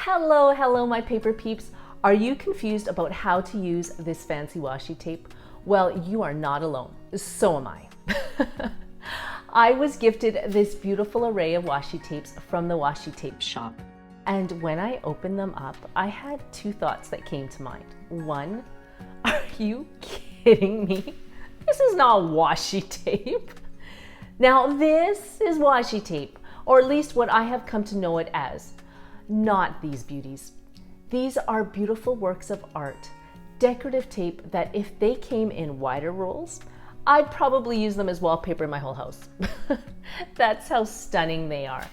Hello, my paper peeps. Are you confused about how to use this fancy washi tape? Well, you are not alone. So am I. I was gifted this beautiful array of washi tapes from the Washi Tape Shop. And when I opened them up, I had two thoughts that came to mind. One, are you kidding me? This is not washi tape. Now, this is washi tape, or at least what I have come to know it as. Not these beauties. These are beautiful works of art, decorative tape that if they came in wider rolls, I'd probably use them as wallpaper in my whole house. That's how stunning they are.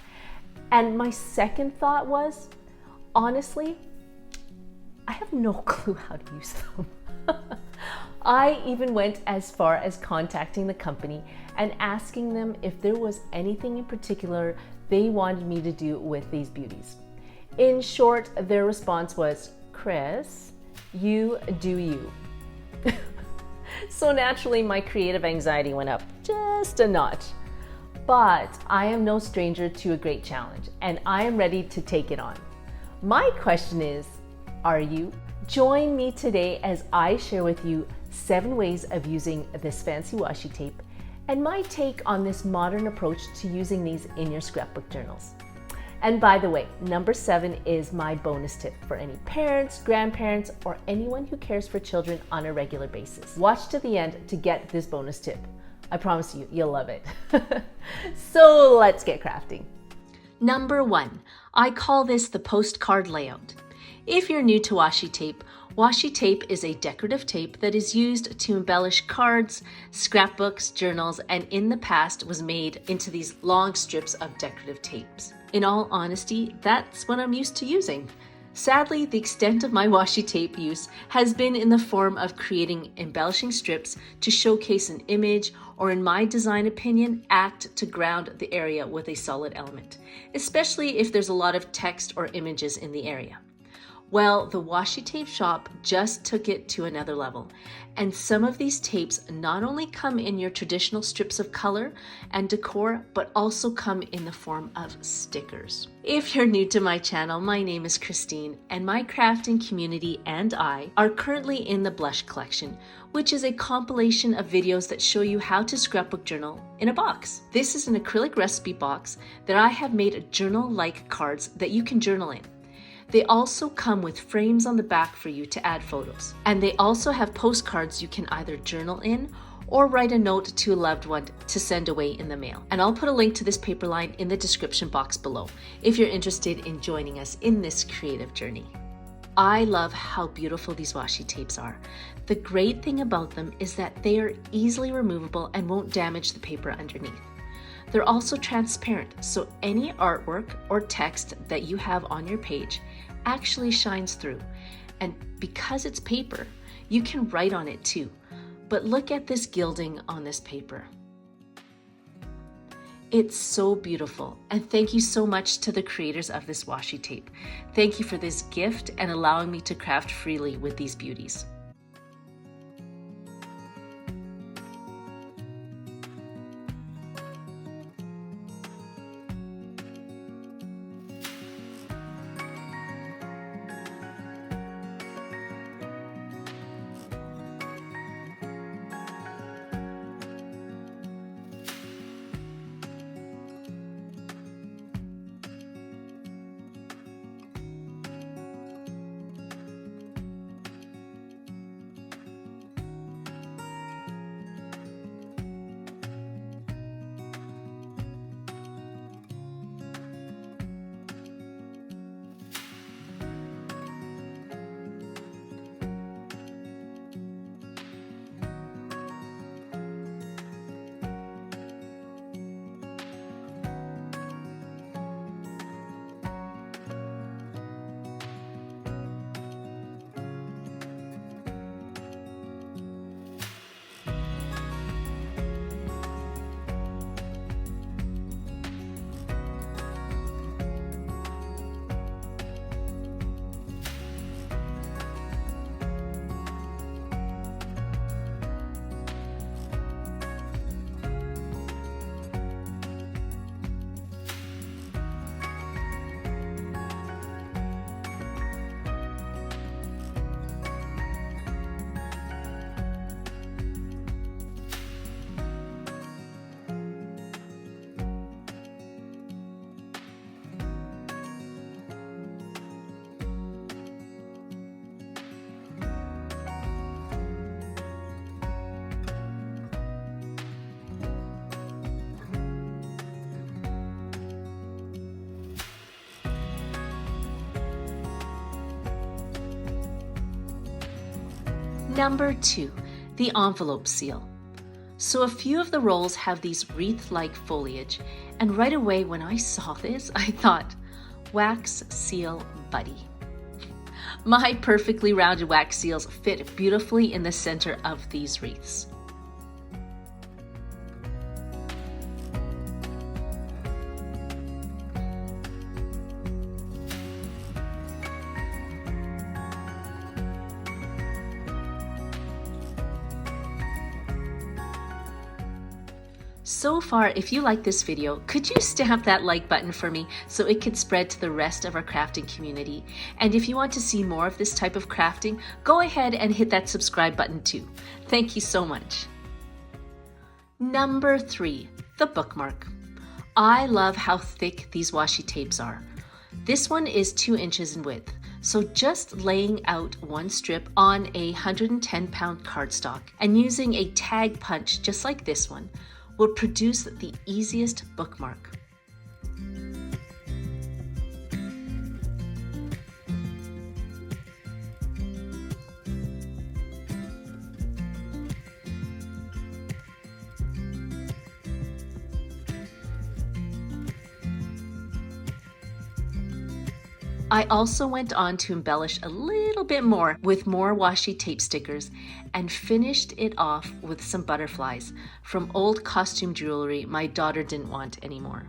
And my second thought was, honestly, I have no clue how to use them. I even went as far as contacting the company and asking them if there was anything in particular they wanted me to do with these beauties. In short, their response was, Chris, you do you. So naturally, my creative anxiety went up just a notch. But I am no stranger to a great challenge, and I am ready to take it on. My question is, are you? Join me today as I share with you 7 ways of using this fancy washi tape and my take on this modern approach to using these in your scrapbook journals. And by the way, number 7 is my bonus tip for any parents, grandparents, or anyone who cares for children on a regular basis. Watch to the end to get this bonus tip. I promise you, you'll love it. So let's get crafting. Number 1, I call this the postcard layout. If you're new to washi tape is a decorative tape that is used to embellish cards, scrapbooks, journals, and in the past was made into these long strips of decorative tapes. In all honesty, that's what I'm used to using. Sadly, the extent of my washi tape use has been in the form of creating embellishing strips to showcase an image, or in my design opinion, act to ground the area with a solid element, especially if there's a lot of text or images in the area. Well, the Washi Tape Shop just took it to another level, and some of these tapes not only come in your traditional strips of color and decor, but also come in the form of stickers. If you're new to my channel, my name is Christine, and my crafting community and I are currently in the Blush collection, which is a compilation of videos that show you how to scrapbook journal in a box. This is an acrylic recipe box that I have made journal-like cards that you can journal in. They also come with frames on the back for you to add photos. And they also have postcards you can either journal in or write a note to a loved one to send away in the mail. And I'll put a link to this paper line in the description box below if you're interested in joining us in this creative journey. I love how beautiful these washi tapes are. The great thing about them is that they are easily removable and won't damage the paper underneath. They're also transparent, so any artwork or text that you have on your page actually shines through. And because it's paper, you can write on it too. But look at this gilding on this paper. It's so beautiful, and thank you so much to the creators of this washi tape. Thank you for this gift and allowing me to craft freely with these beauties. Number 2, the envelope seal. So a few of the rolls have these wreath-like foliage, and right away when I saw this, I thought, wax seal buddy. My perfectly rounded wax seals fit beautifully in the center of these wreaths. So far, if you like this video, could you stamp that like button for me so it could spread to the rest of our crafting community? And if you want to see more of this type of crafting, go ahead and hit that subscribe button too. Thank you so much. Number 3, the bookmark. I love how thick these washi tapes are. This one is 2 inches in width. So just laying out one strip on a 110-pound cardstock and using a tag punch just like this one will produce the easiest bookmark. I also went on to embellish a little bit more with more washi tape stickers and finished it off with some butterflies from old costume jewelry my daughter didn't want anymore.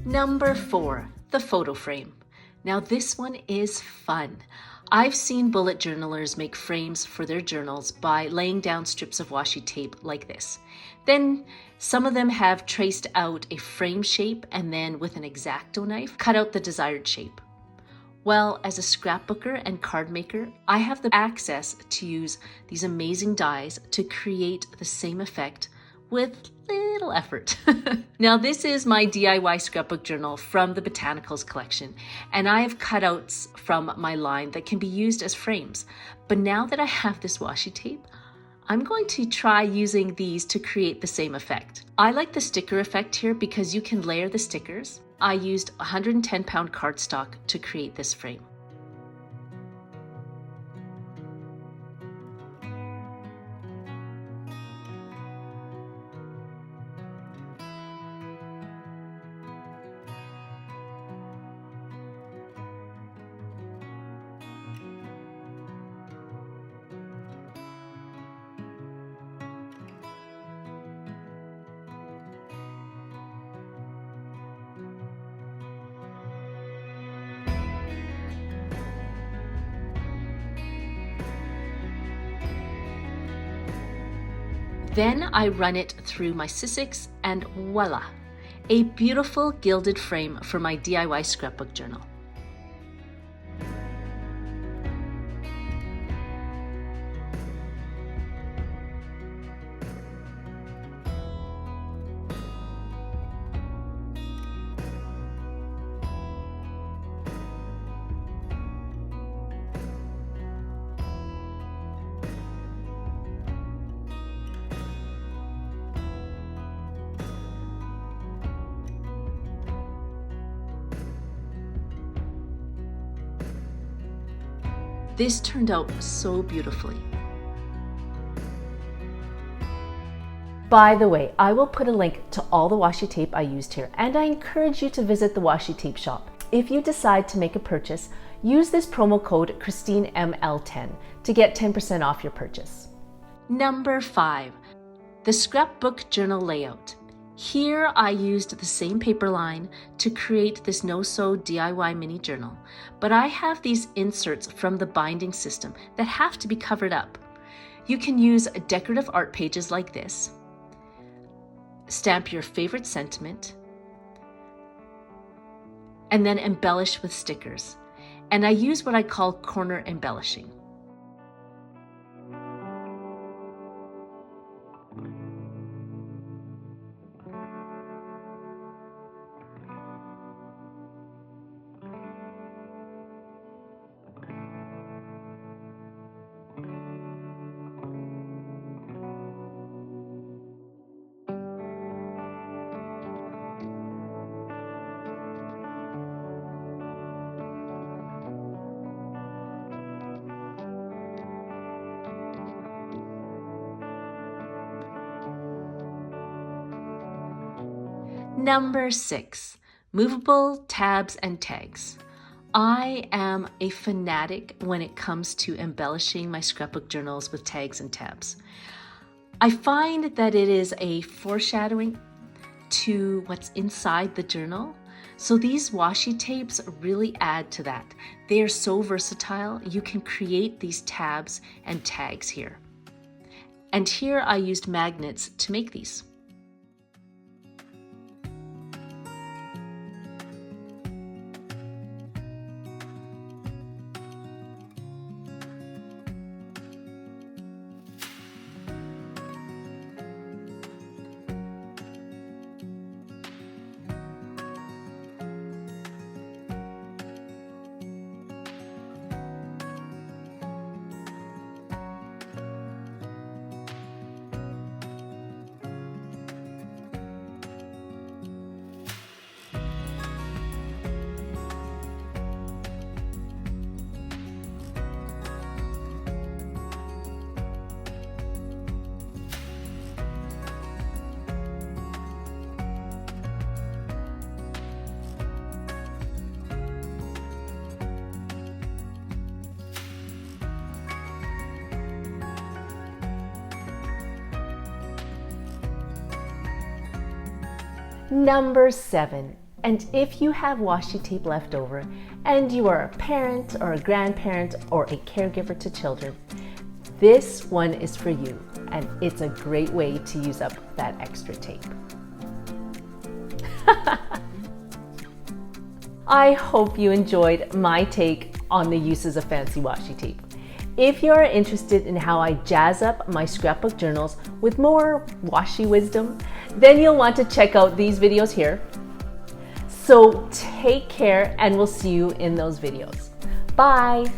Number 4, the photo frame. Now this one is fun. I've seen bullet journalers make frames for their journals by laying down strips of washi tape like this. Then some of them have traced out a frame shape and then with an X-Acto knife cut out the desired shape. Well, as a scrapbooker and card maker, I have the access to use these amazing dies to create the same effect with little effort. Now this is my DIY scrapbook journal from the Botanicals collection, and I have cutouts from my line that can be used as frames. But now that I have this washi tape, I'm going to try using these to create the same effect. I like the sticker effect here because you can layer the stickers. I used 110-pound cardstock to create this frame. Then I run it through my Sizzix and voila, a beautiful gilded frame for my DIY scrapbook journal. This turned out so beautifully. By the way, I will put a link to all the washi tape I used here, and I encourage you to visit the Washi Tape Shop. If you decide to make a purchase, use this promo code ChristineML10 to get 10% off your purchase. Number 5, the Scrapbook Journal Layout. Here I used the same paper line to create this no-sew DIY mini journal, but I have these inserts from the binding system that have to be covered up. You can use decorative art pages like this, stamp your favorite sentiment, and then embellish with stickers. And I use what I call corner embellishing. Number 6, Moveable Tabs and Tags. I am a fanatic when it comes to embellishing my scrapbook journals with tags and tabs. I find that it is a foreshadowing to what's inside the journal. So these washi tapes really add to that. They are so versatile. You can create these tabs and tags here. And here I used magnets to make these. Number 7, and if you have washi tape left over and you are a parent or a grandparent or a caregiver to children, this one is for you, and it's a great way to use up that extra tape. I hope you enjoyed my take on the uses of fancy washi tape. If you are interested in how I jazz up my scrapbook journals with more washi wisdom, then you'll want to check out these videos here. So take care, and we'll see you in those videos. Bye.